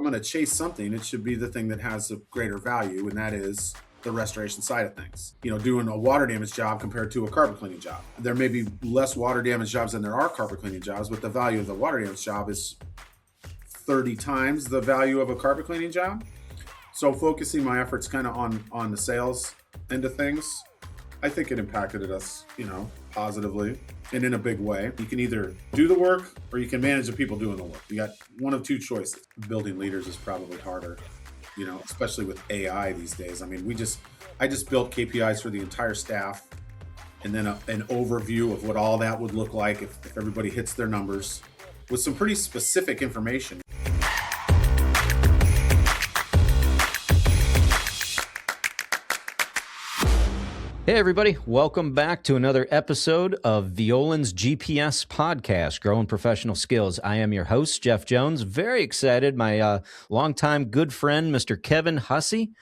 I'm going to chase something, it should be the thing that has a greater value, and that is the restoration side of things. Doing a water damage job compared to a carpet cleaning job. There may be less water damage jobs than there are carpet cleaning jobs, but the value of the water damage job is 30 times the value of a carpet cleaning job. So focusing my efforts kind of on the sales end of things, I think it impacted us, positively and in a big way. You can either do the work or you can manage the people doing the work. You got one of two choices. Building leaders is probably harder, especially with AI these days. I mean, I just built KPIs for the entire staff and then an overview of what all that would look like if everybody hits their numbers with some pretty specific information. Hey everybody, welcome back to another episode of Violand's GPS podcast, Growing Professional Skills. I am your host, Jeff Jones. Very excited. My longtime good friend, Mr. Kevin Hussey,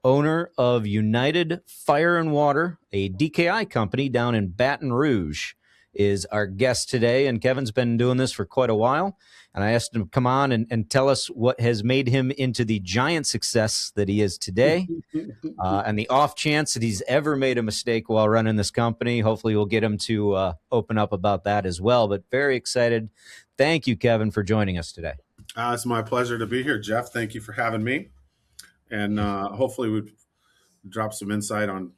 owner of United Fire and Water, a DKI company down in Baton Rouge, is our guest today. And Kevin's been doing this for quite a while. And I asked him to come on and tell us what has made him into the giant success that he is today. And the off chance that he's ever made a mistake while running this company, hopefully we'll get him to open up about that as well. But very excited. Thank you, Kevin, for joining us today. It's my pleasure to be here, Jeff. Thank you for having me. And hopefully we've dropped some insight on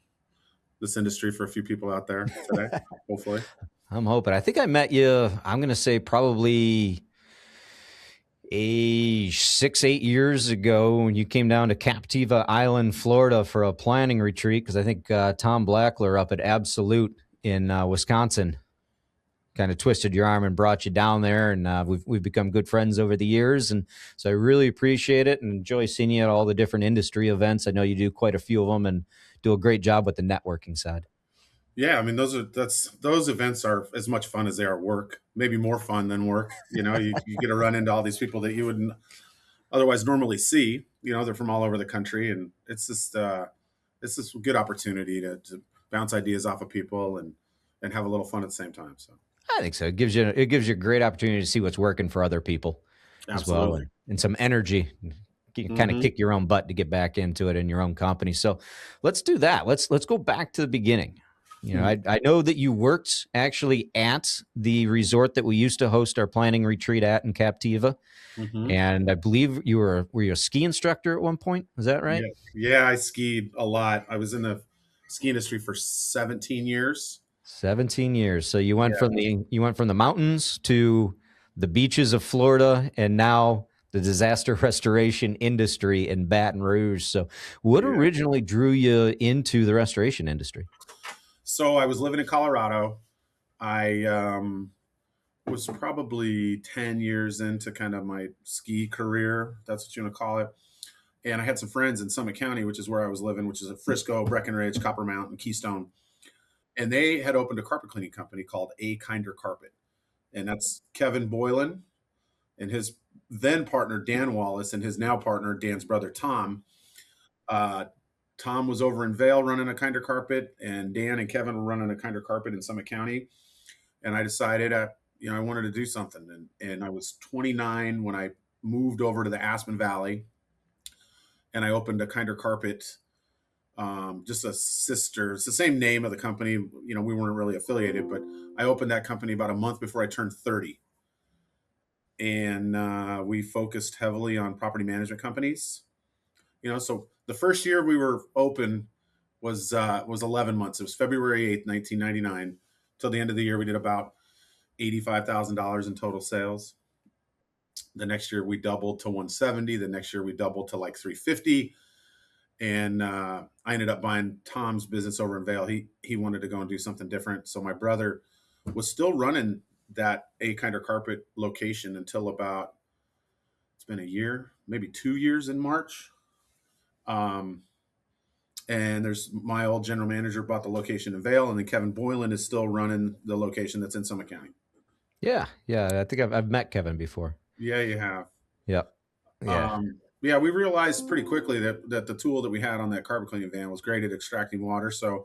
this industry for a few people out there today, hopefully. I'm hoping. I think I met you, I'm going to say probably 6-8 years ago when you came down to Captiva Island, Florida for a planning retreat, because I think Tom Blackler up at Absolute in Wisconsin kind of twisted your arm and brought you down there, and we've become good friends over the years, and so I really appreciate it and enjoy seeing you at all the different industry events. I know you do quite a few of them and do a great job with the networking side. Yeah, I mean, those events are as much fun as they are work, maybe more fun than work. You get to run into all these people that you wouldn't otherwise normally see. They're from all over the country, and it's just a good opportunity to bounce ideas off of people and have a little fun at the same time. So I think so. It gives you a great opportunity to see what's working for other people. Absolutely. As well, and some energy. Kind of kick your own butt to get back into it in your own company. So let's do that. Let's go back to the beginning. I know that you worked actually at the resort that we used to host our planning retreat at in Captiva. Mm-hmm. And I believe were you a ski instructor at one point? Is that right? Yeah, I skied a lot. I was in the ski industry for 17 years. 17 years. So you went from the mountains to the beaches of Florida, and now the disaster restoration industry in Baton Rouge. So what originally drew you into the restoration industry? So I was living in Colorado. I was probably 10 years into kind of my ski career. That's what you want to call it. And I had some friends in Summit County, which is where I was living, which is at Frisco, Breckenridge, Copper Mountain, Keystone. And they had opened a carpet cleaning company called A Kinder Carpet. And that's Kevin Boylan and his then partner, Dan Wallace, and his now partner, Dan's brother, Tom. Tom was over in Vail running a Kinder Carpet, and Dan and Kevin were running a Kinder Carpet in Summit County. And I decided, I wanted to do something. And I was 29 when I moved over to the Aspen Valley, and I opened a Kinder Carpet, just a sister. It's the same name of the company. We weren't really affiliated, but I opened that company about a month before I turned 30. And we focused heavily on property management companies. So the first year we were open was 11 months. It was February 8th, 1999. Till the end of the year, we did about $85,000 in total sales. The next year we doubled to 170. The next year we doubled to like 350. And I ended up buying Tom's business over in Vail. He wanted to go and do something different. So my brother was still running that A Kinder Carpet location until about, it's been a year, maybe 2 years in March. And there's my old general manager bought the location in Vail, and then Kevin Boylan is still running the location that's in Summit County. Yeah. I think I've met Kevin before. Yeah, you have. Yep. Yeah. We realized pretty quickly that the tool that we had on that carpet cleaning van was great at extracting water. So,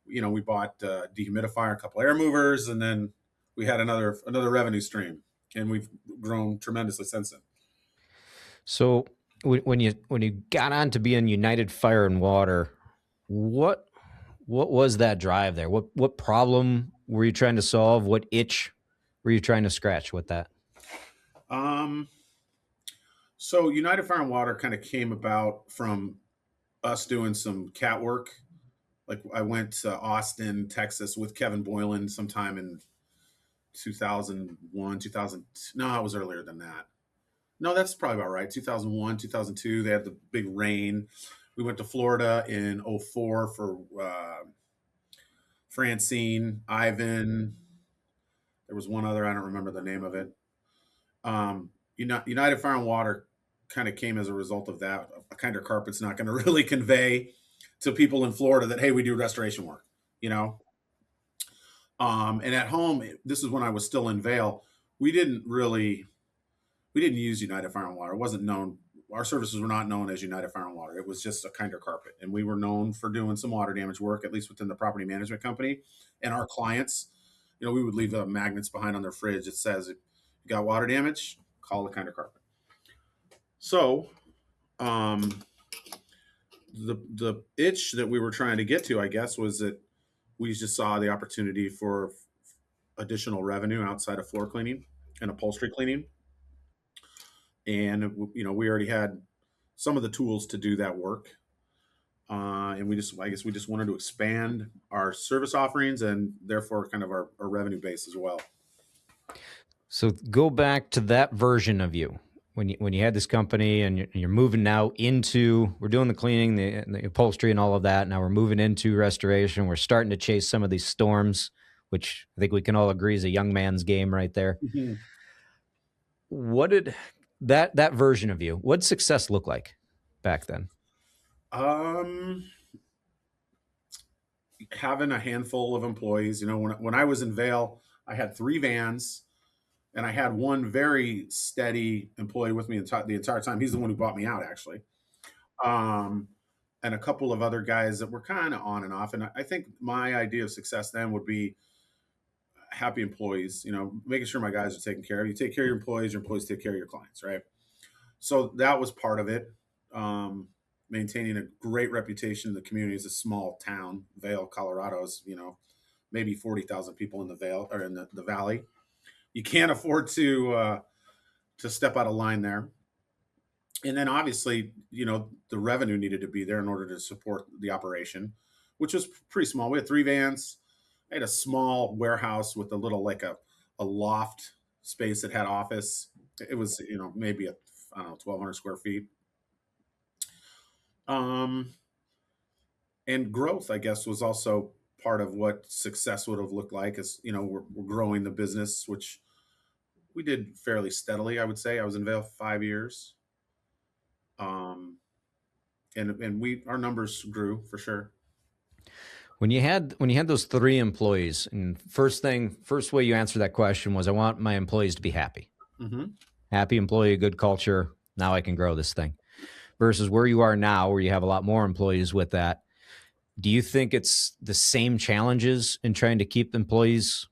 we bought a dehumidifier, a couple air movers, and then we had another revenue stream, and we've grown tremendously since then. So when you got on to being United Fire and Water, what was that drive there? What problem were you trying to solve? What itch were you trying to scratch with that? Um, so United Fire and Water kind of came about from us doing some cat work. Like I went to Austin, Texas with Kevin Boylan sometime in 2001, 2000. No, it was earlier than that. No, that's probably about right. 2001, 2002, they had the big rain. We went to Florida in '04 for Francine, Ivan. There was one other, I don't remember the name of it. United Fire and Water kind of came as a result of that. A kinder carpet's not going to really convey to people in Florida that, hey, we do restoration work, you know? And at home, this is when I was still in Vale. We didn't really, we didn't use United Fire and Water. It wasn't known. Our services were not known as United Fire and Water. It was just a kinder carpet. And we were known for doing some water damage work, at least within the property management company. And our clients, we would leave magnets behind on their fridge that says, if you got water damage, call the kinder carpet. So, the itch that we were trying to get to, I guess, was that we just saw the opportunity for additional revenue outside of floor cleaning and upholstery cleaning. And we already had some of the tools to do that work. And I guess we just wanted to expand our service offerings and therefore kind of our revenue base as well. So go back to that version of you when you had this company and you're moving now into, we're doing the cleaning, the upholstery and all of that. Now we're moving into restoration. We're starting to chase some of these storms, which I think we can all agree is a young man's game right there. Mm-hmm. What did that version of you, what did success look like back then? Having a handful of employees. When I was in Vale, I had 3 vans and I had one very steady employee with me the entire time. He's the one who bought me out, actually. And a couple of other guys that were kind of on and off. And I think my idea of success then would be happy employees, making sure my guys are taken care of. You take care of your employees take care of your clients, right? So that was part of it. Maintaining a great reputation in the community. Is a small town. Vale, Colorado is, maybe 40,000 people in the Vale or in the valley. You can't afford to step out of line there. And then obviously, the revenue needed to be there in order to support the operation, which was pretty small. We had 3 vans. I had a small warehouse with a little, like a loft space that had office. It was, maybe 1,200 square feet. And growth, I guess, was also part of what success would have looked like. As we're growing the business, which we did fairly steadily. I would say I was in Vale 5 years, and our numbers grew for sure. When you had those 3 employees, and first way you answered that question was, I want my employees to be happy. Mm-hmm. Happy employee, good culture. Now I can grow this thing. Versus where you are now, where you have a lot more employees with that. Do you think it's the same challenges in trying to keep employees,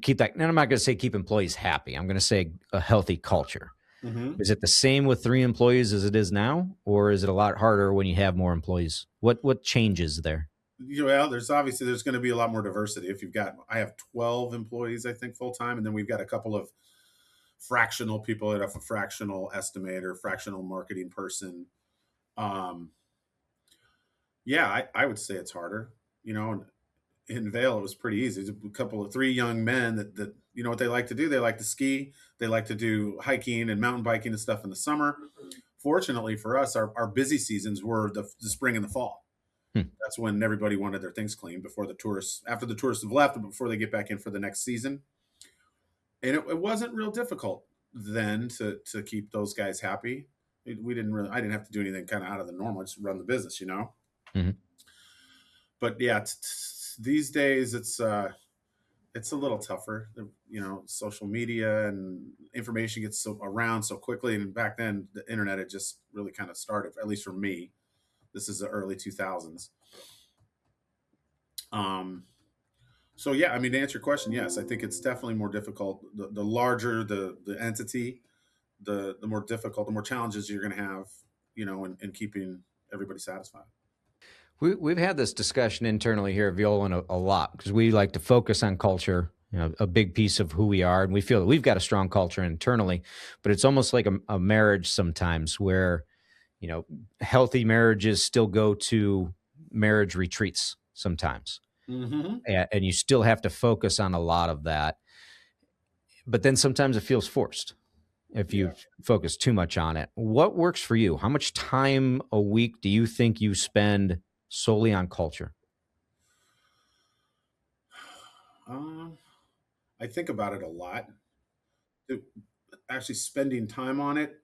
keep that? And I'm not going to say keep employees happy. I'm going to say a healthy culture. Mm-hmm. Is it the same with 3 employees as it is now, or is it a lot harder when you have more employees? What changes there? Well, there's going to be a lot more diversity. I have 12 employees, I think, full time, and then we've got a couple of fractional people that have a fractional estimator, fractional marketing person. Yeah, I would say it's harder. In Vale, it was pretty easy. It's a couple of 3 young men that what they like to do. They like to ski. They like to do hiking and mountain biking and stuff in the summer. Fortunately for us, our busy seasons were the spring and the fall. That's when everybody wanted their things clean after the tourists have left, but before they get back in for the next season. And it wasn't real difficult then to keep those guys happy. I didn't have to do anything kind of out of the normal. I just run the business, Mm-hmm. But yeah, these days it's a little tougher. Social media and information gets around so quickly. And back then, the internet had just really kind of started, at least for me. This is the early 2000s. So yeah, to answer your question, yes, I think it's definitely more difficult. The larger the entity, the more difficult, the more challenges you're going to have and keeping everybody satisfied. We've had this discussion internally here at Viola a lot because we like to focus on culture, a big piece of who we are. And we feel that we've got a strong culture internally, but it's almost like a marriage sometimes where, healthy marriages still go to marriage retreats sometimes. Mm-hmm. And you still have to focus on a lot of that. But then sometimes it feels forced if you Yeah. focus too much on it. What works for you? How much time a week do you think you spend solely on culture? Um, I think about it a lot. It- Actually, spending time on it,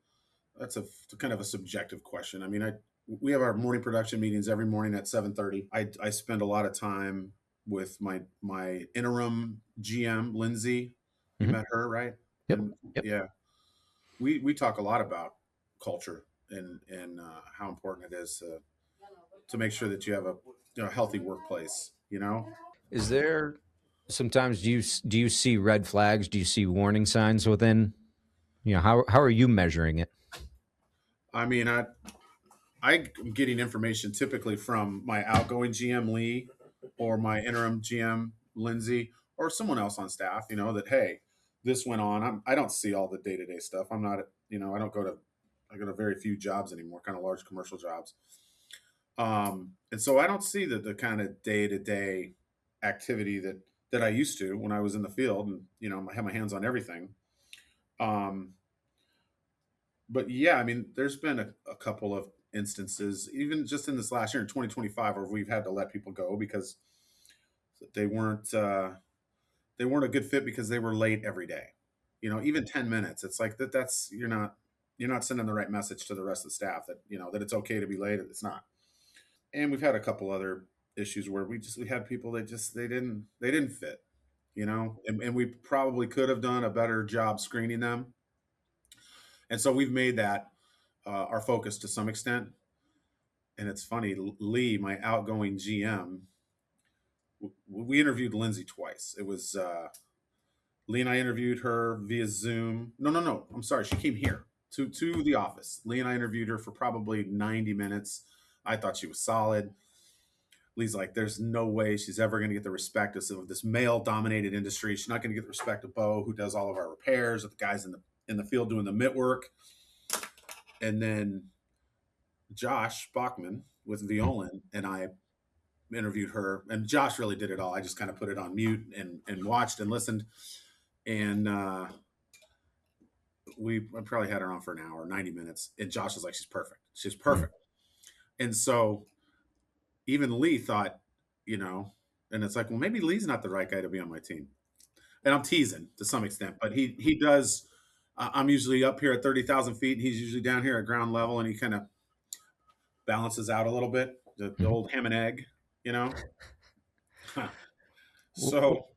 that's a kind of a subjective question. I mean, we have our morning production meetings every morning at 7:30. I spend a lot of time with my interim GM, Lindsay. You Mhm. met her, right? Yep. And Yep. yeah, we talk a lot about culture and how important it is to make sure that you have a healthy workplace. Is there sometimes do you see red flags? Do you see warning signs within? How are you measuring it? I mean, I'm getting information typically from my outgoing GM Lee or my interim GM Lindsay or someone else on staff. That hey, this went on. I don't see all the day to day stuff. I'm not. I don't go to. I go to very few jobs anymore, kind of large commercial jobs. And so I don't see the kind of day to day activity that I used to when I was in the field, and I have my hands on everything. Um, but yeah, I mean, there's been a couple of instances, even just in this last year in 2025, where we've had to let people go because they weren't uh, they weren't a good fit because they were late every day. Even 10 minutes. It's like that's you're not sending the right message to the rest of the staff that that it's okay to be late. It's not. And we've had a couple other issues where we had people that just they didn't fit. And we probably could have done a better job screening them. And so we've made that our focus to some extent. And it's funny, Lee, my outgoing GM, we interviewed Lindsay twice. It was Lee and I interviewed her via Zoom. No, no, no. I'm sorry. She came here to the office. Lee and I interviewed her for probably 90 minutes. I thought she was solid. Lee's like, there's no way she's ever going to get the respect of this male dominated industry. She's not going to get the respect of Bo, who does all of our repairs, of the guys in the field doing the mitt work. And then Josh Bachman with Violand and I interviewed her, and Josh really did it all. I just kind of put it on mute and watched and listened, and I probably had her on for an hour, 90 minutes, and Josh was like, "She's perfect. She's perfect." And so even Lee thought, and it's like, well, maybe Lee's not the right guy to be on my team. And I'm teasing to some extent, but he does. I'm usually up here at 30,000 feet, and he's usually down here at ground level, and he kind of balances out a little bit. The Mhm. old ham and egg, you know. W- w- So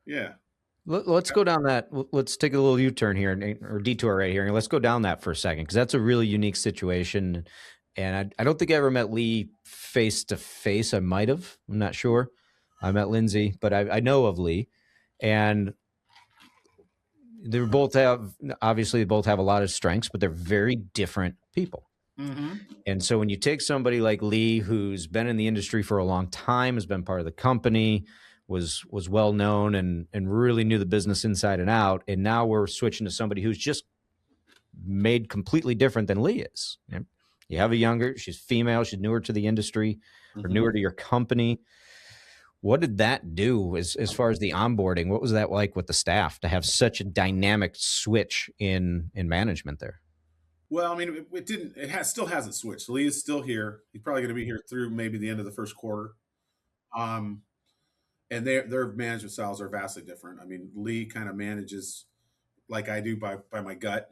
yeah. Let's go down that. Let's take a little U-turn here or detour right here, and let's go down that for a second because that's a really unique situation. And I don't think I ever met Lee face to face. I might have. I'm not sure. I met Lindsay, but I know of Lee, and they both have obviously they both have a lot of strengths, but they're very different people. Mm-hmm. And so when you take somebody like Lee, who's been in the industry for a long time, has been part of the company, was well known and really knew the business inside and out, and now we're switching to somebody who's just made completely different than Lee is. You have a younger, she's female, she's newer to the industry or Mm-hmm. newer to your company. What did that do as far as the onboarding? What was that like with the staff to have such a dynamic switch in management there? Well, I mean, it didn't. Still hasn't switched. Lee is still here. He's probably going to be here through maybe the end of the first quarter. Um, and their management styles are vastly different. I mean, Lee kind of manages like I do by my gut,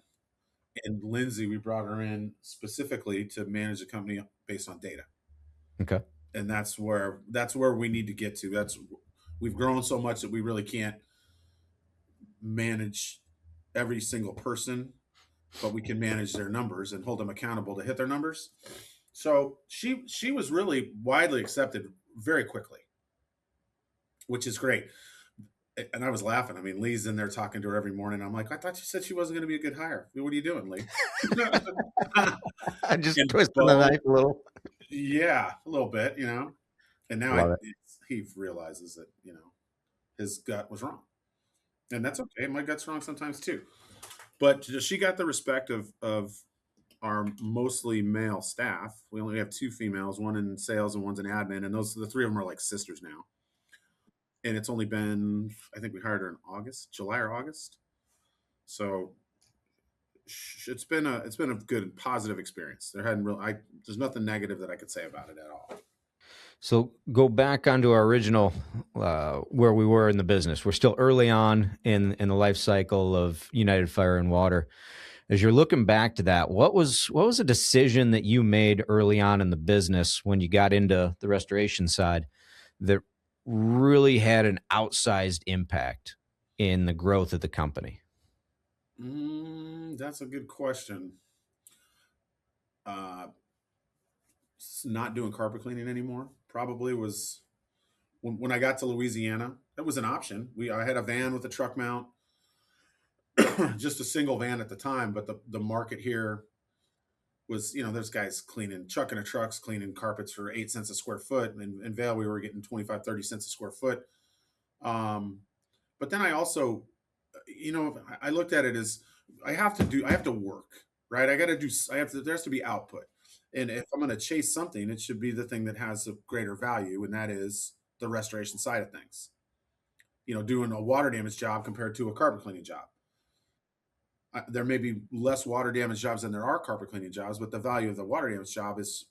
and Lindsay, we brought her in specifically to manage the company based on data, Okay. and that's where we need to get to. We've grown so much that we really can't manage every single person, but we can manage their numbers and hold them accountable to hit their numbers. So she was really widely accepted very quickly, which is great. And I was laughing. I mean, Lee's in there talking to her every morning. I'm like, I thought you said she wasn't going to be a good hire. What are you doing, Lee? I just And twisting the Bo, knife a little. yeah, a little bit, And now Love it. he realizes that his gut was wrong, and that's okay. My gut's wrong sometimes too. But she got the respect of our mostly male staff. We only have two females, one in sales and one's in admin, and the three of them are like sisters now. And it's only been, I think we hired her in August, July or August. So it's been a good positive experience. There's nothing negative that I could say about it at all. So go back onto our original where we were in the business. We're still early on in the life cycle of United Fire and Water. As you're looking back to that, what was a decision that you made early on in the business when you got into the restoration side that really had an outsized impact in the growth of the company? That's a good question. Uh, not doing carpet cleaning anymore probably was when I got to Louisiana. That was an option. I had a van with a truck mount, just a single van at the time, but the market here was, there's guys chucking a trucks, cleaning carpets for 8 cents a square foot. And in Vail, we were getting 25, 30 cents a square foot. Um, but then I also, I looked at it as I have to work, right? There has to be output. And if I'm going to chase something, it should be the thing that has a greater value. And that is the restoration side of things, doing a water damage job compared to a carpet cleaning job. There may be less water damage jobs than there are carpet cleaning jobs, but the value of the water damage job is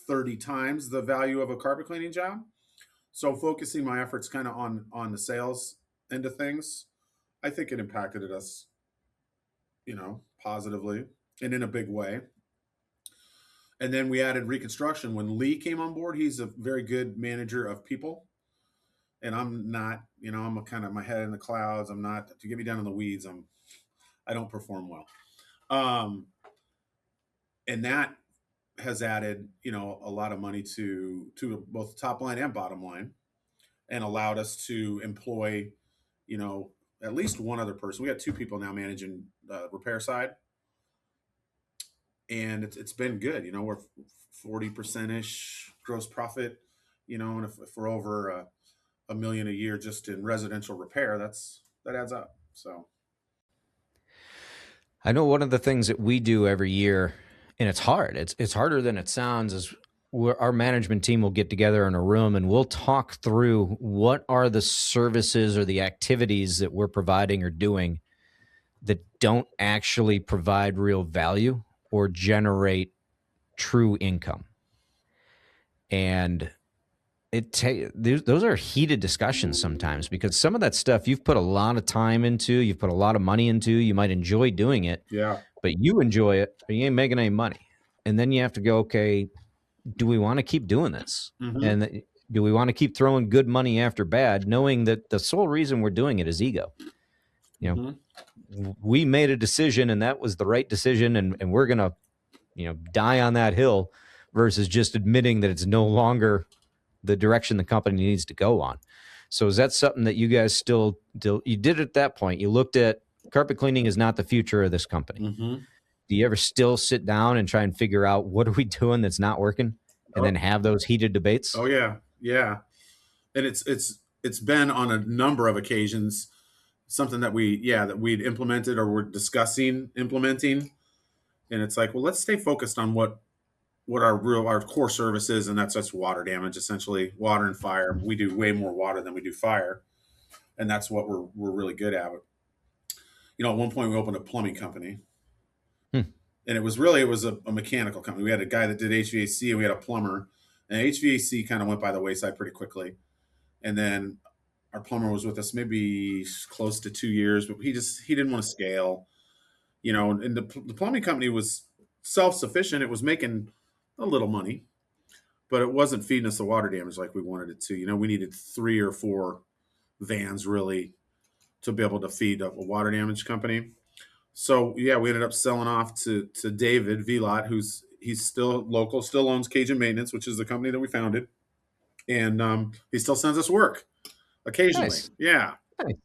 30 times the value of a carpet cleaning job. So focusing my efforts kind of on the sales end of things, I think it impacted us, positively and in a big way. And then we added reconstruction when Lee came on board. He's a very good manager of people, and I'm not. I'm a kind of my head in the clouds. I'm not. If you get me down in the weeds, I don't perform well. And that has added, a lot of money to both the top line and bottom line, and allowed us to employ, at least one other person. We got two people now managing the repair side, and it's been good. We're 40% ish gross profit, and if we're over a million a year just in residential repair, that adds up. So I know one of the things that we do every year, and it's hard. It's harder than it sounds. Is our management team will get together in a room and we'll talk through what are the services or the activities that we're providing or doing that don't actually provide real value or generate true income. And those are heated discussions sometimes, because some of that stuff you've put a lot of time into, you've put a lot of money into, you might enjoy doing it, yeah, but you enjoy it, but you ain't making any money. And then you have to go, okay, do we want to keep doing this? mm-hmm. And do we want to keep throwing good money after bad, knowing that the sole reason we're doing it is ego? We made a decision and that was the right decision, and we're going to, die on that hill, versus just admitting that it's no longer the direction the company needs to go on. So is that something that you guys still you did at that point? You looked at carpet cleaning is not the future of this company. Mm-hmm. Do you ever still sit down and try and figure out what are we doing that's not working, and then have those heated debates? Oh yeah. And it's been on a number of occasions something that we'd implemented or we're discussing implementing, and it's like, well, let's stay focused on what our core service is, and that's water damage, essentially water and fire. We do way more water than we do fire, and that's what we're really good at. At one point we opened a plumbing company. And it was a mechanical company. We had a guy that did HVAC and we had a plumber, and HVAC kind of went by the wayside pretty quickly. And then our plumber was with us maybe close to 2 years, but he didn't want to scale, and the plumbing company was self-sufficient. It was making a little money, but it wasn't feeding us the water damage like we wanted it to. We needed 3 or 4 vans really to be able to feed a water damage company. So yeah, we ended up selling off to David Violand, he's still local, still owns Cajun Maintenance, which is the company that we founded, and he still sends us work occasionally. Nice. Yeah, Nice.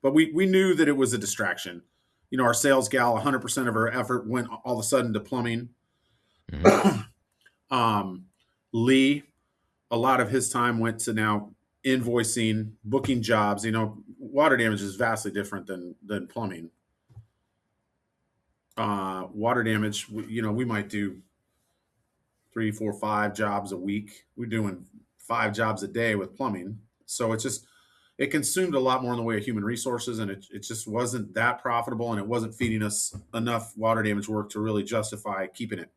But we knew that it was a distraction. Our sales gal, 100% of her effort went all of a sudden to plumbing. Mhm. um, Lee, a lot of his time went to now invoicing, booking jobs. Water damage is vastly different than plumbing. Water damage, we might do 3, 4, 5 jobs a week. We're doing 5 jobs a day with plumbing. So it consumed a lot more in the way of human resources, and it just wasn't that profitable, and it wasn't feeding us enough water damage work to really justify keeping it.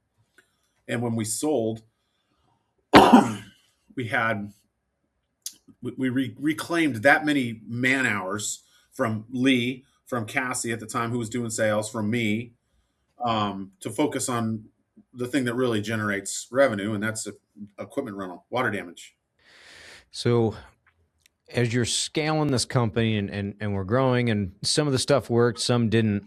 And when we sold, we had reclaimed that many man hours from Lee, from Cassie at the time, who was doing sales, from me, to focus on the thing that really generates revenue, and that's equipment rental, water damage. So as you're scaling this company and we're growing, and some of the stuff worked, some didn't,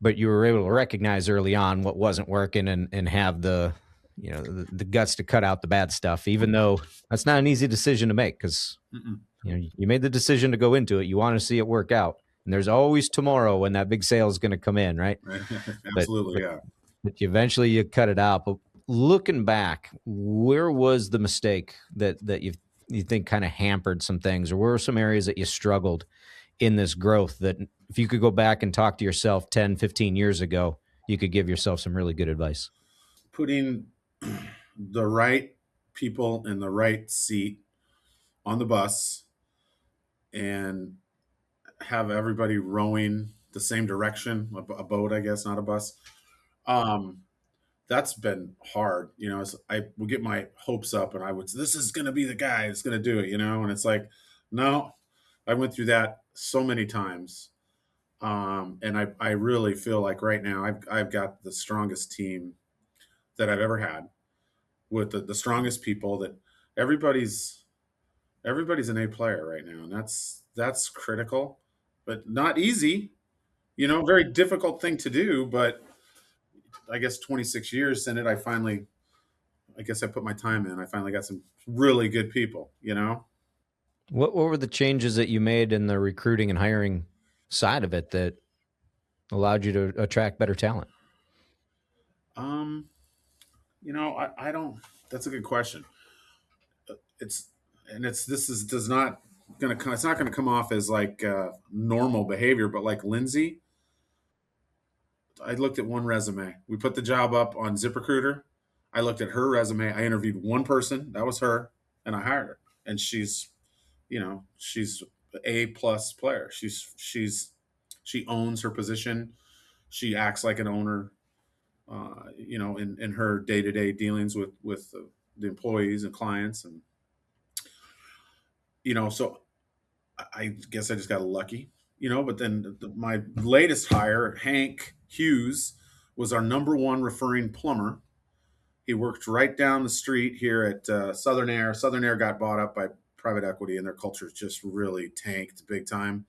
but you were able to recognize early on what wasn't working and have the the guts to cut out the bad stuff, even though that's not an easy decision to make, because you made the decision to go into it. You want to see it work out, and there's always tomorrow when that big sale is going to come in, right? Right. but Absolutely, but yeah. but eventually you cut it out. But looking back, where was the mistake that you think kind of hampered some things, or where were some areas that you struggled in this growth, that if you could go back and talk to yourself 10, 15 years ago, you could give yourself some really good advice? Putting the right people in the right seat on the bus, and have everybody rowing the same direction, a boat, I guess, not a bus. Um, that's been hard. I would get my hopes up, and I would say, this is going to be the guy that's going to do it, and it's like, no, I went through that so many times. And I really feel like right now I've got the strongest team that I've ever had, with the strongest people, that everybody's everybody's an A player right now, and that's critical, but not easy. Very difficult thing to do, but I guess 26 years in it, I guess I put my time in. I finally got some really good people. What were the changes that you made in the recruiting and hiring side of it that allowed you to attract better talent? Um, I don't. That's a good question. It's and it's this is does not gonna come. It's not gonna come off as like normal behavior, but like Lindsay, I looked at one resume. We put the job up on ZipRecruiter. I looked at her resume. I interviewed one person. That was her, and I hired her. And she's A plus player. She owns her position. She acts like an owner. In her day to day dealings with the employees and clients, and so I guess I just got lucky. But then my latest hire, Hank Hughes, was our number one referring plumber. He worked right down the street here at Southern Air. Southern Air got bought up by private equity, and their culture just really tanked big time.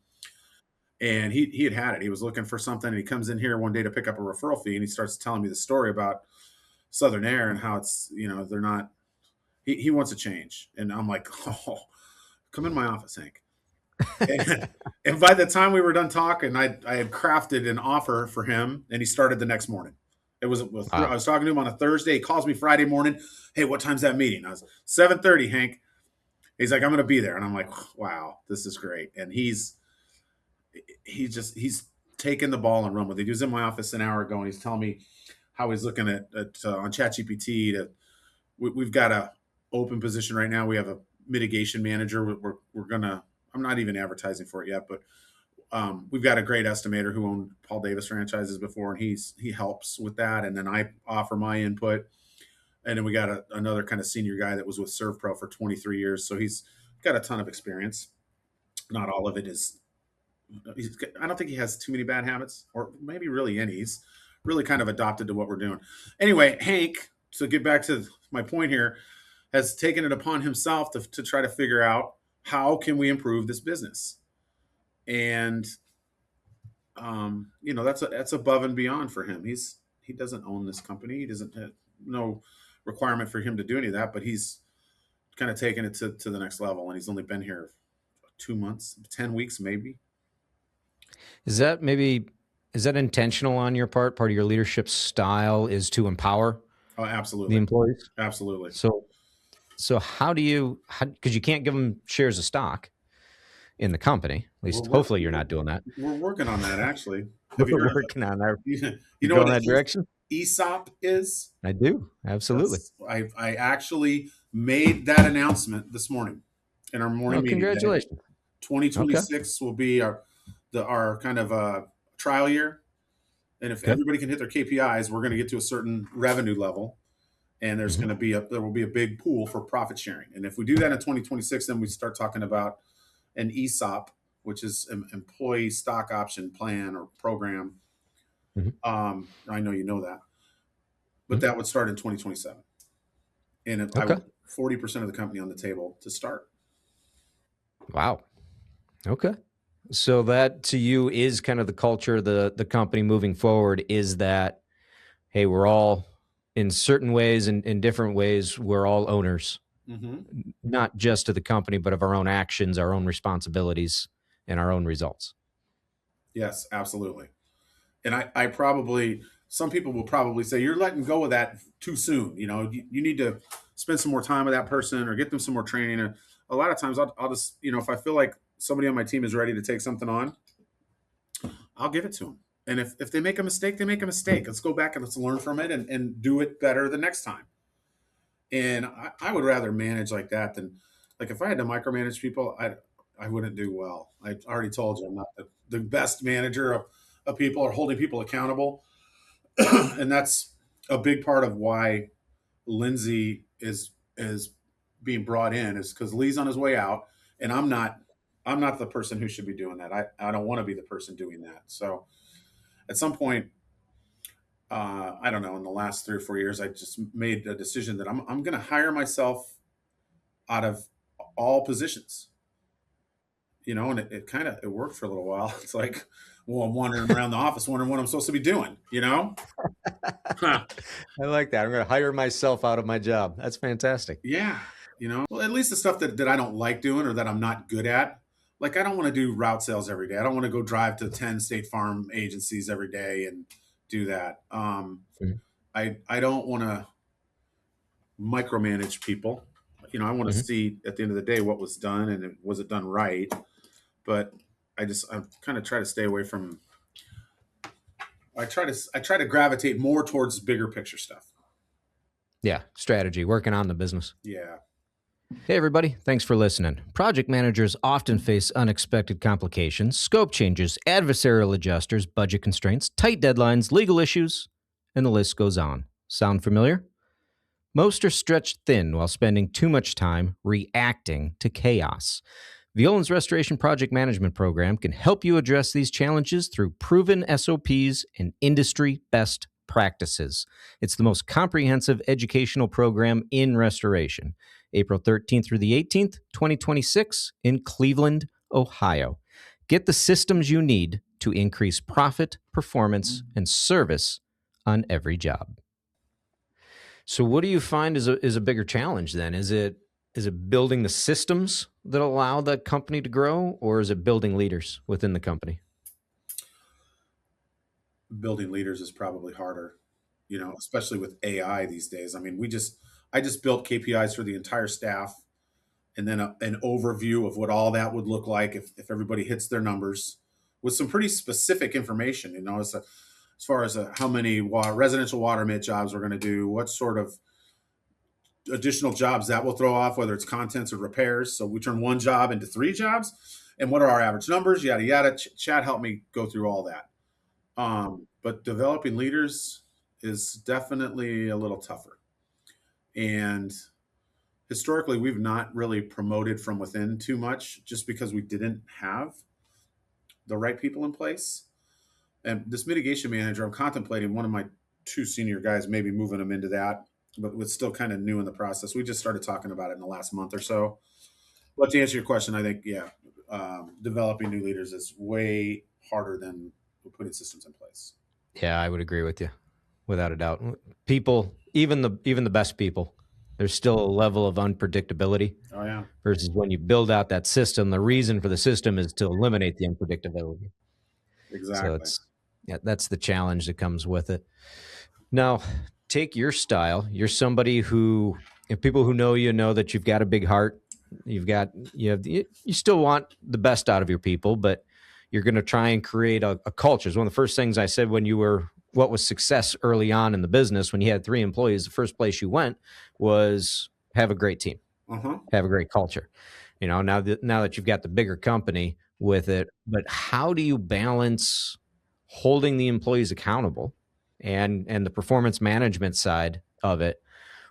And he had it. He was looking for something, and he comes in here one day to pick up a referral fee, and he starts telling me the story about Southern Air and how it's they're not. He wants a change, and I'm like, oh, come in my office, Hank. And, and by the time we were done talking, I had crafted an offer for him, and he started the next morning. I Wow. was talking to him on a Thursday. He calls me Friday morning. Hey, what time's that meeting? I was 7:30, Hank. He's like, I'm going to be there, and I'm like, wow, this is great. And he's taken the ball and run with it. He was in my office an hour ago, and he's telling me how he's looking at on ChatGPT to. We've got a open position right now. We have a mitigation manager. We're gonna. I'm not even advertising for it yet, but we've got a great estimator who owned Paul Davis franchises before, and he helps with that. And then I offer my input. And then we got another kind of senior guy that was with ServPro for 23 years, so he's got a ton of experience. Not all of it is. I don't think he has too many bad habits, or maybe really any. He's really kind of adopted to what we're doing. Anyway, Hank. So get back to my point here, has taken it upon himself to try to figure out how can we improve this business. And that's above and beyond for him. He doesn't own this company. He doesn't have no requirement for him to do any of that, but he's kind of taken it to the next level, and he's only been here 2 months, 10 weeks, maybe. Is that intentional on your part? Part of your leadership style is to empower Oh, the absolutely. employees. Absolutely. So how do you, because you can't give them shares of stock in the company, at We're least hopefully working, you're not doing that. we're working on that, actually. Have you We're heard of working on that. it? You You know go what in an that direction? ESOP is? I do. Absolutely. Yes. I actually made that announcement this morning in our morning Well, meeting that congratulations. Okay. 2026 will be our kind of trial year. And if Okay. everybody can hit their KPIs, we're going to get to a certain revenue level, and Mm-hmm. there will be a big pool for profit sharing. And if we do that in 2026, then we start talking about an ESOP, which is an employee stock option plan or program. Mm-hmm. I know you know that, but Mm-hmm. that would start in 2027, and I Okay. would 40% of the company on the table to start. Wow. Okay. So that to you is kind of the culture, the company moving forward is that, hey, we're all in certain ways and in different ways, we're all owners, Mm-hmm. not just of the company, but of our own actions, our own responsibilities, and our own results. Yes, absolutely. And I probably, some people will probably say you're letting go of that too soon. You need to spend some more time with that person or get them some more training. And a lot of times I'll just, if I feel like somebody on my team is ready to take something on, I'll give it to them. And if they make a mistake, they make a mistake. Let's go back and let's learn from it and do it better the next time. And I would rather manage like that than, like, if I had to micromanage people, I wouldn't do well. I already told you I'm not the best manager of people or holding people accountable. And that's a big part of why Lindsay is being brought in, is because Lee's on his way out, and I'm not the person who should be doing that. I don't want to be the person doing that. So at some point, I don't know, in the last 3 or 4 years, I just made a decision that I'm going to hire myself out of all positions. And it kind of it worked for a little while. It's like, well, I'm wandering around the office wondering what I'm supposed to be doing. Huh. I like that. I'm going to hire myself out of my job. That's fantastic. Yeah. Well, at least the stuff that I don't like doing or that I'm not good at. Like, I don't want to do route sales every day. I don't want to go drive to 10 State Farm agencies every day and do that. Mhm. I don't want to micromanage people. I want to Mhm. see at the end of the day what was done and was it done right. But I kind of try to stay away from. I try to gravitate more towards bigger picture stuff. Yeah, strategy, working on the business. Yeah. Hey, everybody. Thanks for listening. Project managers often face unexpected complications, scope changes, adversarial adjusters, budget constraints, tight deadlines, legal issues, and the list goes on. Sound familiar? Most are stretched thin while spending too much time reacting to chaos. Violand's Restoration Project Management Program can help you address these challenges through proven SOPs and industry best practices. It's the most comprehensive educational program in restoration. April 13th through the 18th, 2026, in Cleveland, Ohio. Get the systems you need to increase profit, performance, and service on every job. So, what do you find is a bigger challenge then? Is it building the systems that allow that company to grow, or is it building leaders within the company? Building leaders is probably harder, especially with AI these days. I mean, I just built KPIs for the entire staff, and then an overview of what all that would look like if everybody hits their numbers, with some pretty specific information, as far as how many residential water mit jobs we're going to do, what sort of additional jobs that will throw off, whether it's contents or repairs. So we turn one job into 3 jobs, and what are our average numbers, yada yada. Chad helped me go through all that. But developing leaders is definitely a little tougher. And historically, we've not really promoted from within too much, just because we didn't have the right people in place. And this mitigation manager, I'm contemplating one of my 2 senior guys, maybe moving them into that, but it's still kind of new in the process. We just started talking about it in the last month or so. But to answer your question, I think, yeah, developing new leaders is way harder than putting systems in place. Yeah, I would agree with you, without a doubt. People, even the best people, There's still a level of unpredictability Oh yeah, versus when you build out that system, the reason for the system is to eliminate the unpredictability. So exactly. that's the challenge that comes with it. Now, take your style. You're somebody who, if people who know you know that you've got a big heart. You still want the best out of your people, but you're going to try and create a culture. It's one of the first things I said when you were what was success early on in the business. When you had 3 employees, the first place you went was have a great team, have a great culture. Now that you've got the bigger company with it, but how do you balance holding the employees accountable and the performance management side of it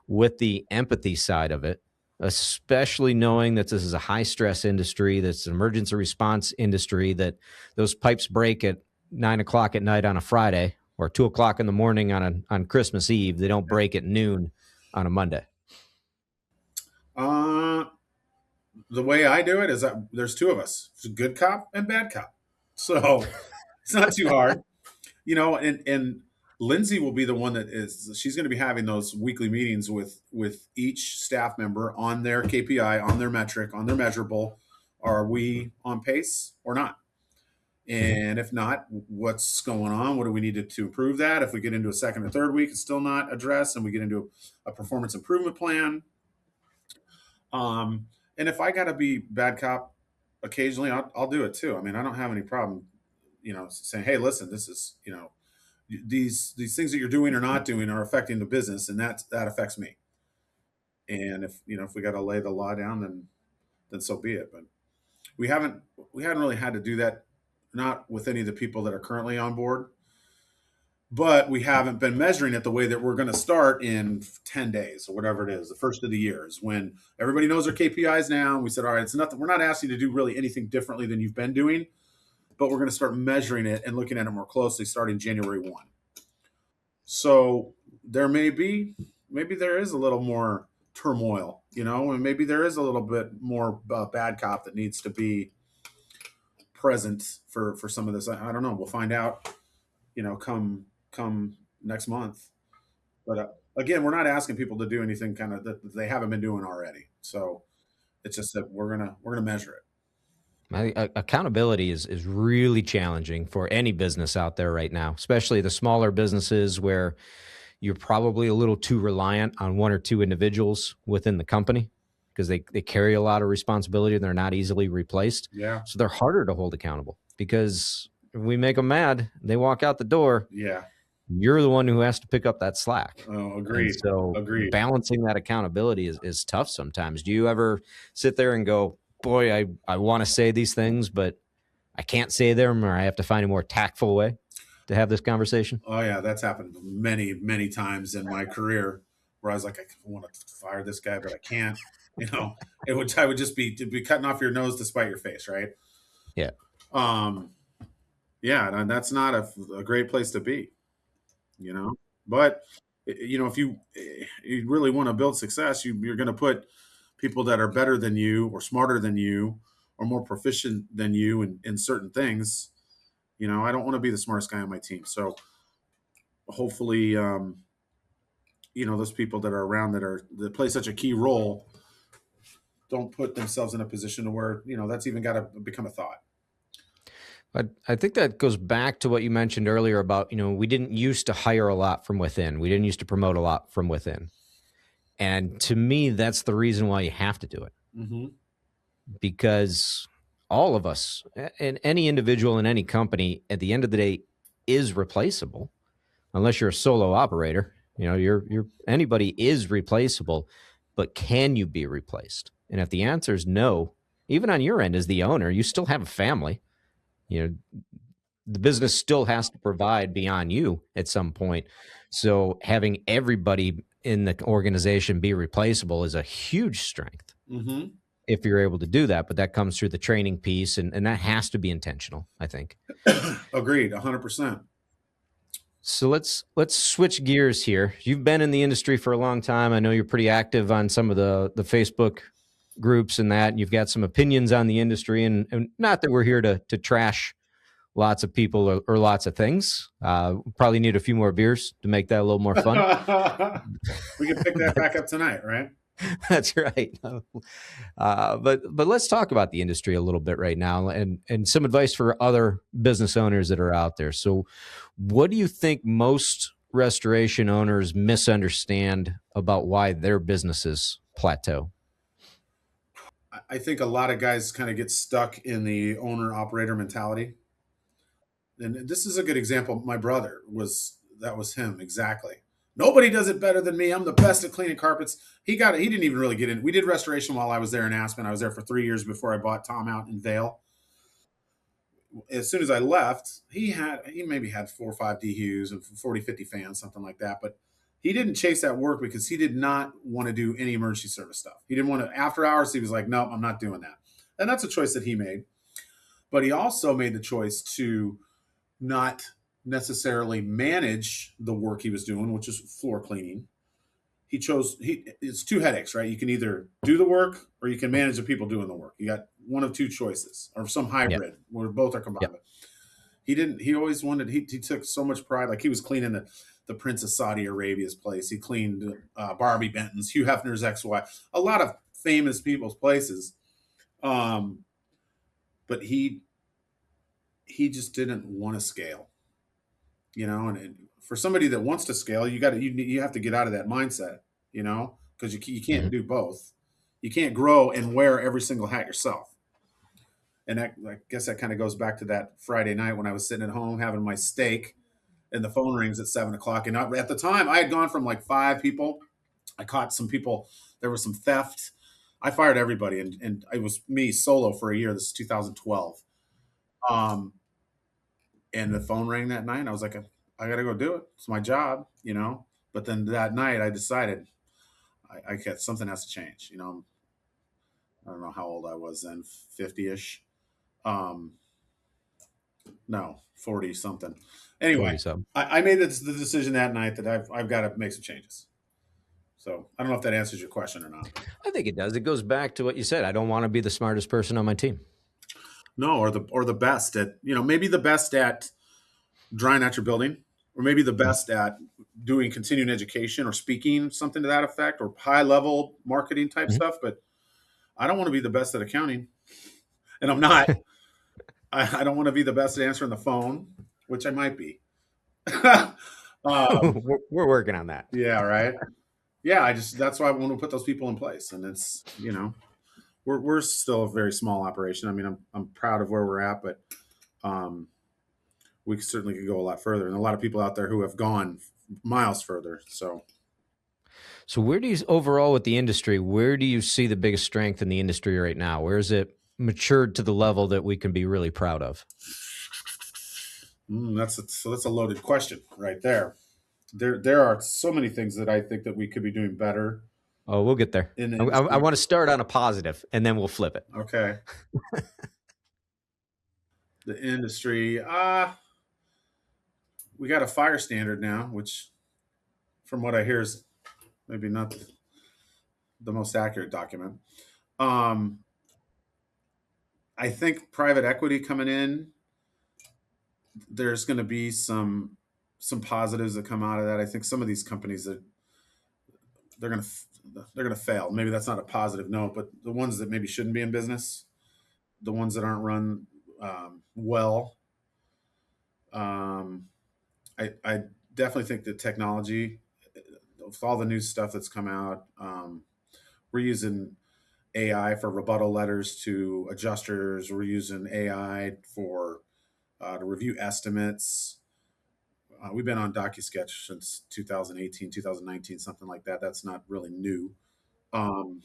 with the empathy side of it, especially knowing that this is a high stress industry, that's an emergency response industry, that those pipes break at 9 o'clock at night on a Friday or 2 o'clock in the morning on Christmas Eve. They don't break at noon on a Monday. The way I do it is that there's 2 of us. It's a good cop and bad cop. So it's not too hard. And Lindsay will be the one she's going to be having those weekly meetings with each staff member on their KPI, on their metric, on their measurable. Are we on pace or not? And if not, what's going on? What do we need to improve that? If we get into a second or third week, it's still not addressed, and we get into a performance improvement plan. And if I got to be bad cop occasionally, I'll do it too. I mean, I don't have any problem, saying, hey, listen, this is, these things that you're doing or not doing are affecting the business, and that affects me. And if we got to lay the law down, then so be it. But we haven't really had to do that, not with any of the people that are currently on board. But we haven't been measuring it the way that we're going to start in 10 days or whatever it is. The first of the year is when everybody knows their KPIs now. And we said, all right, it's nothing. We're not asking you to do really anything differently than you've been doing, but we're going to start measuring it and looking at it more closely starting January 1. So maybe there is a little more turmoil, and maybe there is a little bit more bad cop that needs to be present for some of this. I don't know. We'll find out, come next month. But again, we're not asking people to do anything kind of that they haven't been doing already. So it's just that we're gonna measure it. Accountability is really challenging for any business out there right now, especially the smaller businesses where you're probably a little too reliant on 1 or 2 individuals within the company because they carry a lot of responsibility and they're not easily replaced. Yeah. So they're harder to hold accountable because if we make them mad, they walk out the door. Yeah. You're the one who has to pick up that slack. Oh, agreed. And so agreed. Balancing that accountability is tough sometimes. Do you ever sit there and go, boy, I want to say these things, but I can't say them, or I have to find a more tactful way to have this conversation? Oh yeah, that's happened many, many times in my career where I was like, I want to fire this guy, but I can't. I would just be cutting off your nose to spite your face, right? Yeah. Yeah, and that's not a great place to be, But if you really want to build success, you're going to put people that are better than you or smarter than you or more proficient than you in certain things. I don't want to be the smartest guy on my team. So hopefully, those people that are around that play such a key role don't put themselves in a position to where, that's even got to become a thought. But I think that goes back to what you mentioned earlier about, we didn't used to hire a lot from within. We didn't used to promote a lot from within. And to me, that's the reason why you have to do it. Mm-hmm. Because all of us, and any individual in any company, at the end of the day, is replaceable, unless you're a solo operator. Anybody is replaceable, but can you be replaced? And if the answer is no, even on your end as the owner, you still have a family. The business still has to provide beyond you at some point. So having everybody in the organization be replaceable is a huge strength. Mm-hmm. If you're able to do that, but that comes through the training piece, and that has to be intentional, I think. Agreed, 100%. So let's switch gears here. You've been in the industry for a long time. I know you're pretty active on some of the Facebook groups and that, and you've got some opinions on the industry, and not that we're here to trash lots of people or lots of things. Probably need a few more beers to make that a little more fun. We can pick that back up tonight, right? That's right. But let's talk about the industry a little bit right now, and some advice for other business owners that are out there. So, what do you think most restoration owners misunderstand about why their businesses plateau? I think a lot of guys kind of get stuck in the owner operator mentality. And this is a good example. My brother was that was him exactly. Nobody does it better than me. I'm the best at cleaning carpets. He got it. He didn't even really get in. We did restoration while I was there in Aspen. I was there for 3 years before I bought Tom out in Vale. As soon as I left, he maybe had 4 or 5 DHUs and 40, 50 fans, something like that. But he didn't chase that work because he did not want to do any emergency service stuff. He didn't want to after hours. He was like, no, I'm not doing that. And that's a choice that he made. But he also made the choice to not necessarily manage the work he was doing, which is floor cleaning. It's two headaches, right? You can either do the work or you can manage the people doing the work. You got one of two choices, or some Yeah, hybrid where both are yeah. combined. But he always wanted he took so much pride. Like he was cleaning the Prince of Saudi Arabia's place. He cleaned Barbie Benton's, Hugh Hefner's ex-wife, a lot of famous people's places. Um, but he just didn't want to scale, and for somebody that wants to scale, you have to get out of that mindset, because you can't Mhm. do both. You can't grow and wear every single hat yourself. And I guess that kind of goes back to that Friday night when I was sitting at home having my steak, and the phone rings at 7 o'clock. And at the time, I had gone from like 5 people. I caught some people. There was some theft. I fired everybody, and it was me solo for a year. This is 2012. Um, and the phone rang that night. And I was like, I got to go do it. It's my job. But then that night, I decided I get something has to change. I don't know how old I was then, 50ish. Um, no, 40 something. Anyway, 40 something. I made the decision that night that I've got to make some changes. So I don't know if that answers your question or not. But I think it does. It goes back to what you said. I don't want to be the smartest person on my team. no, or the best at maybe the best at drying out your building, or maybe the Mhm. best at doing continuing education or speaking, something to that effect, or high level marketing type Mhm. stuff. But I don't want to be the best at accounting, and I'm not. I don't want to be the best at answering the phone, which I might be. um, We're working on that. yeah, right. Yeah, that's why I want to put those people in place, and it's we're still a very small operation. I mean, I'm proud of where we're at, but um, we certainly could go a lot further, and a lot of people out there who have gone miles further. So So, where do you overall with the industry? Where do you see the biggest strength in the industry right now? Where is it matured to the level that we can be really proud of? that's a loaded question right there. There are so many things that I think that we could be doing better Oh, we'll get there. in the I industry. want to start on a positive, and then we'll flip it. Okay, the industry. We got a fire standard now, which, from what I hear, is maybe not the most accurate document. Um, I think private equity coming in, there's going to be some positives that come out of that. I think some of these companies that they're going to they're going to fail. Maybe that's not a positive note, but the ones that maybe shouldn't be in business, the ones that aren't run well, um, I definitely think that technology, with all the new stuff that's come out, we're using AI for rebuttal letters to adjusters. We're using AI for to review estimates. We've been on DocuSketch since 2018, 2019, something like that. That's not really new. Um,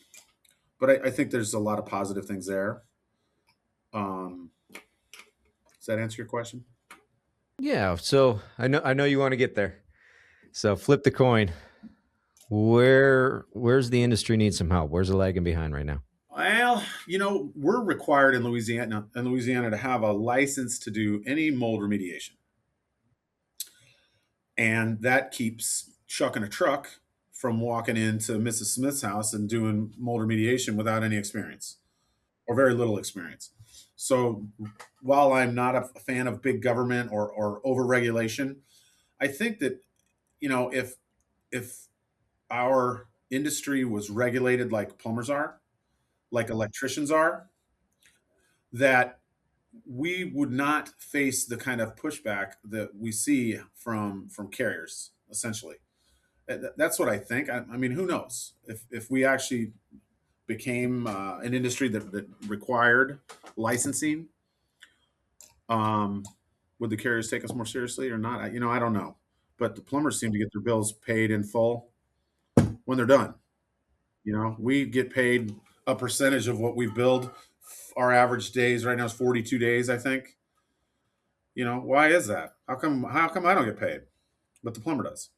but I think there's a lot of positive things there. Um, does that answer your question? Yeah. So I know you want to get there. So flip the coin. Where's the industry need some help? Where's it lagging behind right now? Well, we're required in Louisiana to have a license to do any mold remediation, and that keeps Chuck in a truck from walking into Mrs. Smith's house and doing mold remediation without any experience or very little experience. So while I'm not a fan of big government or overregulation, I think that if our industry was regulated like plumbers are, like electricians are, that we would not face the kind of pushback that we see from carriers. Essentially, that's what I think. I mean, who knows if we actually became an industry that required licensing, um, would the carriers take us more seriously or not? I don't know. But the plumbers seem to get their bills paid in full when they're done. We get paid a percentage of what we build. Our average days right now is 42 days, I think. Why is that? How come I don't get paid, but the plumber does?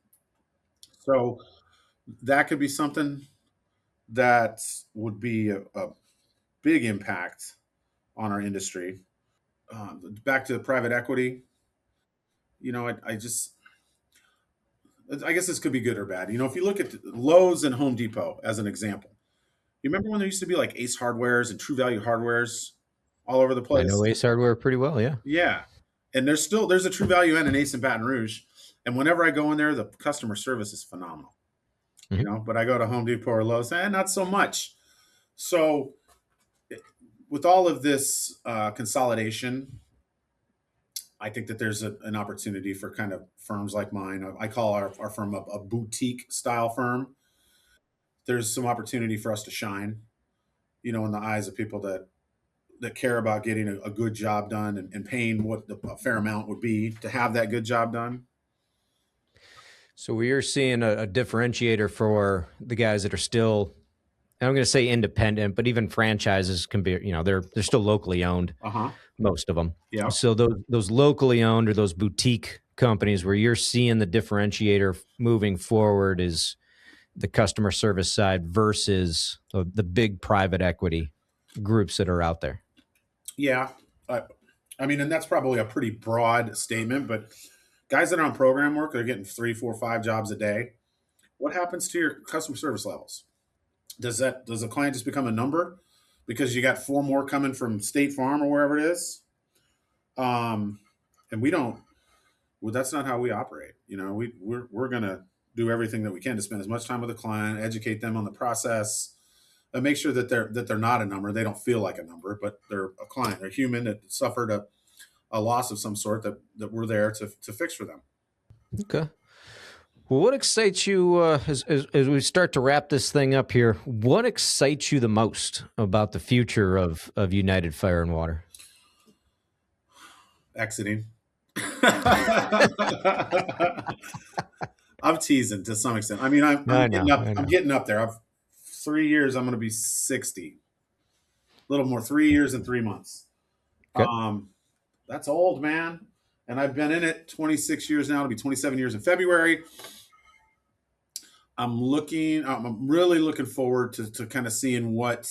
So that could be something that would be a big impact on our industry. Back to private equity, I guess this could be good or bad. If you look at Lowe's and Home Depot as an example, you remember when there used to be like Ace Hardwares and True Value Hardwares all over the I know place? Ace Hardware pretty well. Yeah. Yeah. And there's a True Value and an Ace in Baton Rouge. And whenever I go in there, the customer service is phenomenal. Mhm. But I go to Home Depot or Lowe's, not so much. So with all of this consolidation, I think that there's an opportunity for kind of firms like mine. I call our firm a boutique style firm. There's some opportunity for us to shine, in the eyes of people that care about getting a good job done and paying what a fair amount would be to have that good job done. So we are seeing a differentiator for the guys that are still, and I'm going to say independent, but even franchises can be, they're still locally owned, Uh-huh. most of them. Yeah. So those locally owned or those boutique companies where you're seeing the differentiator moving forward is the customer service side versus the big private equity groups that are out there. Yeah. I mean, and that's probably a pretty broad statement, but guys that are on program work, they're getting 3, 4, 5 jobs a day. What happens to your customer service levels? Does the client just become a number because you got 4 more coming from State Farm or wherever it is? And we don't. Well, that's not how we operate. We're gonna do everything that we can to spend as much time with the client, educate them on the process, and make sure that they're not a number. They don't feel like a number, but they're a client. They're human that suffered a loss of some sort that we're there to fix for them. Okay. Well, what excites you as we start to wrap this thing up here? What excites you the most about the future of United Fire and Water? Exiting. I'm teasing to some extent. I mean, I'm I getting know, up. I I'm know. getting up there. I've 3 years. I'm going to be 60. A little more. 3 years and 3 months. Okay. That's old, man. And I've been in it 26 years now. It'll be 27 years in February. I'm really looking forward to kind of seeing what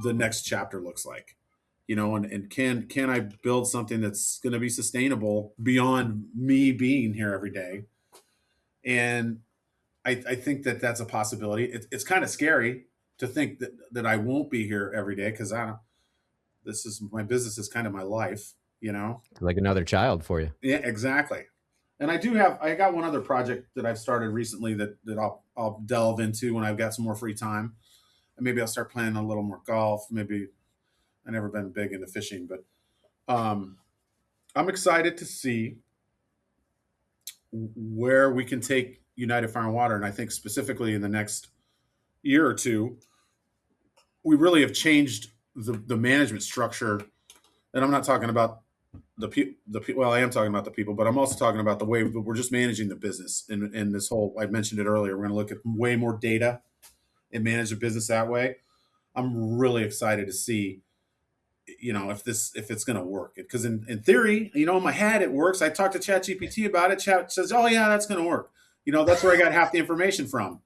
the next chapter looks like. And can I build something that's going to be sustainable beyond me being here every day? And I think that that's a possibility. It's kind of scary to think that I won't be here every day because this is my business is kind of my life. Like another child for you. Yeah, exactly. And I got one other project that I've started recently that I'll delve into when I've got some more free time. And maybe I'll start playing a little more golf. Maybe I've never been big into fishing, but um, I'm excited to see where we can take United Fire and Water. And I think specifically in the next year or two, we really have changed the management structure. And I'm not talking about well, I am talking about the people, but I'm also talking about the way we're just managing the business. And this whole, I mentioned it earlier, we're going to look at way more data and manage the business that way. I'm really excited to see, if it's going to work. Because in theory, in my head, it works. I talked to ChatGPT about it. Chat says, oh yeah, that's going to work. That's where I got half the information from.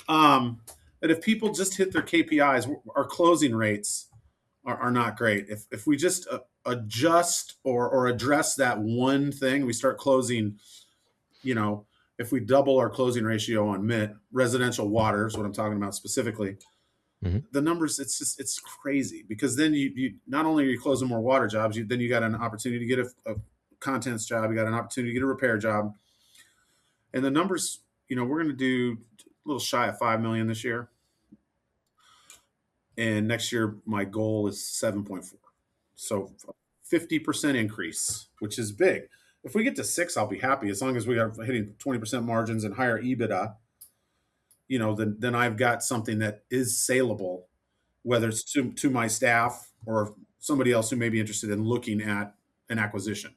That if people just hit their KPIs, our closing rates are not great. If we just adjust or address that one thing, we start closing, if we double our closing ratio on residential water is what I'm talking about specifically, the numbers, it's crazy because then you not only are you closing more water jobs, then you got an opportunity to get a contents job, you got an opportunity to get a repair job. And the numbers, we're going to do little shy of 5 million this year. And next year, my goal is 7.4. So 50% increase, which is big. If we get to 6, I'll be happy. As long as we are hitting 20% margins and higher EBITDA, then I've got something that is saleable, whether it's to my staff or somebody else who may be interested in looking at an acquisition.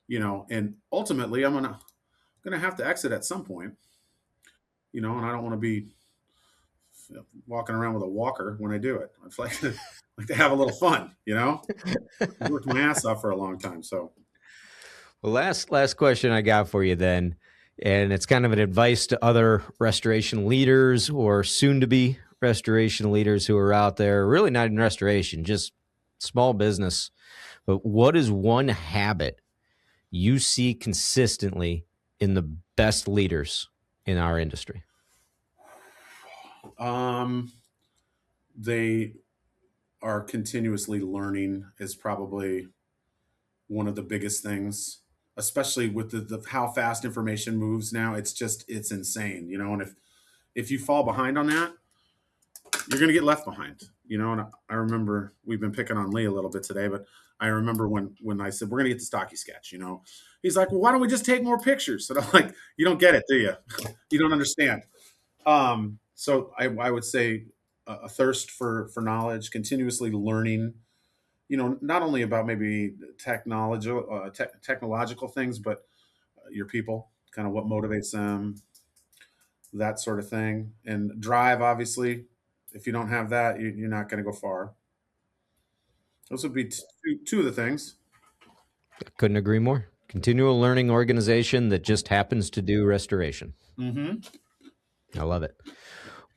And ultimately I'm gonna have to exit at some point, and I don't want to be walking around with a walker when I do it. I'd like to have a little fun, I worked my ass off for a long time. So, well, last question I got for you then, and it's kind of an advice to other restoration leaders or soon to be restoration leaders who are out there, really not in restoration, just small business. But what is one habit you see consistently in the best leaders in our industry? They are continuously learning is probably one of the biggest things, especially with the how fast information moves now. It's insane, and if you fall behind on that, you're going to get left behind, and I remember we've been picking on Lee a little bit today, but I remember when I said, we're going to get the stocky sketch, he's like, well, why don't we just take more pictures? And I'm like, you don't get it, do you? You don't understand. So I would say a thirst for knowledge, continuously learning, not only about maybe technological things, but your people, kind of what motivates them, that sort of thing. And drive, obviously, if you don't have that, you're not going to go far. Those would be two of the things. Couldn't agree more. Continual learning organization that just happens to do restoration. Mm-hmm. I love it.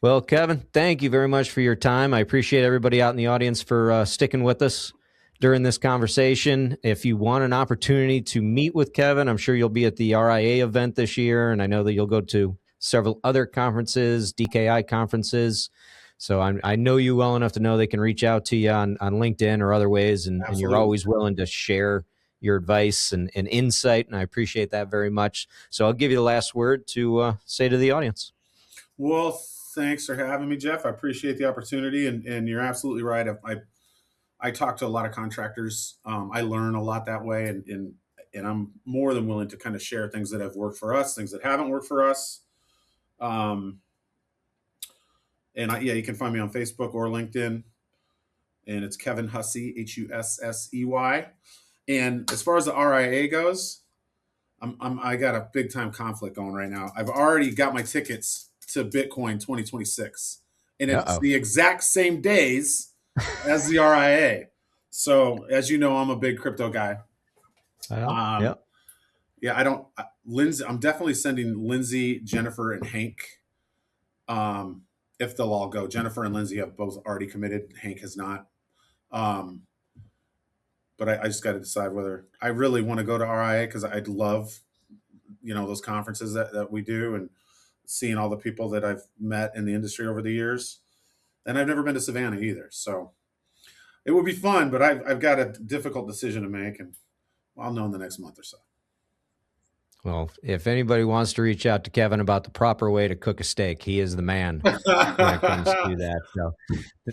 Well, Kevin, thank you very much for your time. I appreciate everybody out in the audience for sticking with us during this conversation. If you want an opportunity to meet with Kevin, I'm sure you'll be at the RIA event this year, and I know that you'll go to several other conferences, DKI conferences. So I know you well enough to know they can reach out to you on LinkedIn or other ways, and you're always willing to share your advice and insight, and I appreciate that very much. So I'll give you the last word to say to the audience. Well, thanks for having me, Jeff. I appreciate the opportunity, and you're absolutely right. I talk to a lot of contractors. I learn a lot that way, and I'm more than willing to kind of share things that have worked for us, things that haven't worked for us. You can find me on Facebook or LinkedIn, and it's Kevin Hussey, Hussey. And as far as the RIA goes, I got a big time conflict going right now. I've already got my tickets to Bitcoin 2026, and it's the exact same days as the RIA. So, as you know, I'm a big crypto guy. Lindsay, I'm definitely sending Lindsay, Jennifer, and Hank. If they'll all go. Jennifer and Lindsay have both already committed. Hank has not. But I just got to decide whether I really want to go to RIA, because I'd love, those conferences that we do, and seeing all the people that I've met in the industry over the years. And I've never been to Savannah either. So it would be fun, but I've got a difficult decision to make, and I'll know in the next month or so. Well, if anybody wants to reach out to Kevin about the proper way to cook a steak, he is the man when it comes to that. So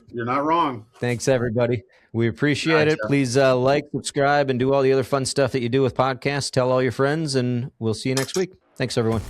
you're not wrong. Thanks, everybody. We appreciate it. Please like, subscribe, and do all the other fun stuff that you do with podcasts. Tell all your friends, and we'll see you next week. Thanks, everyone.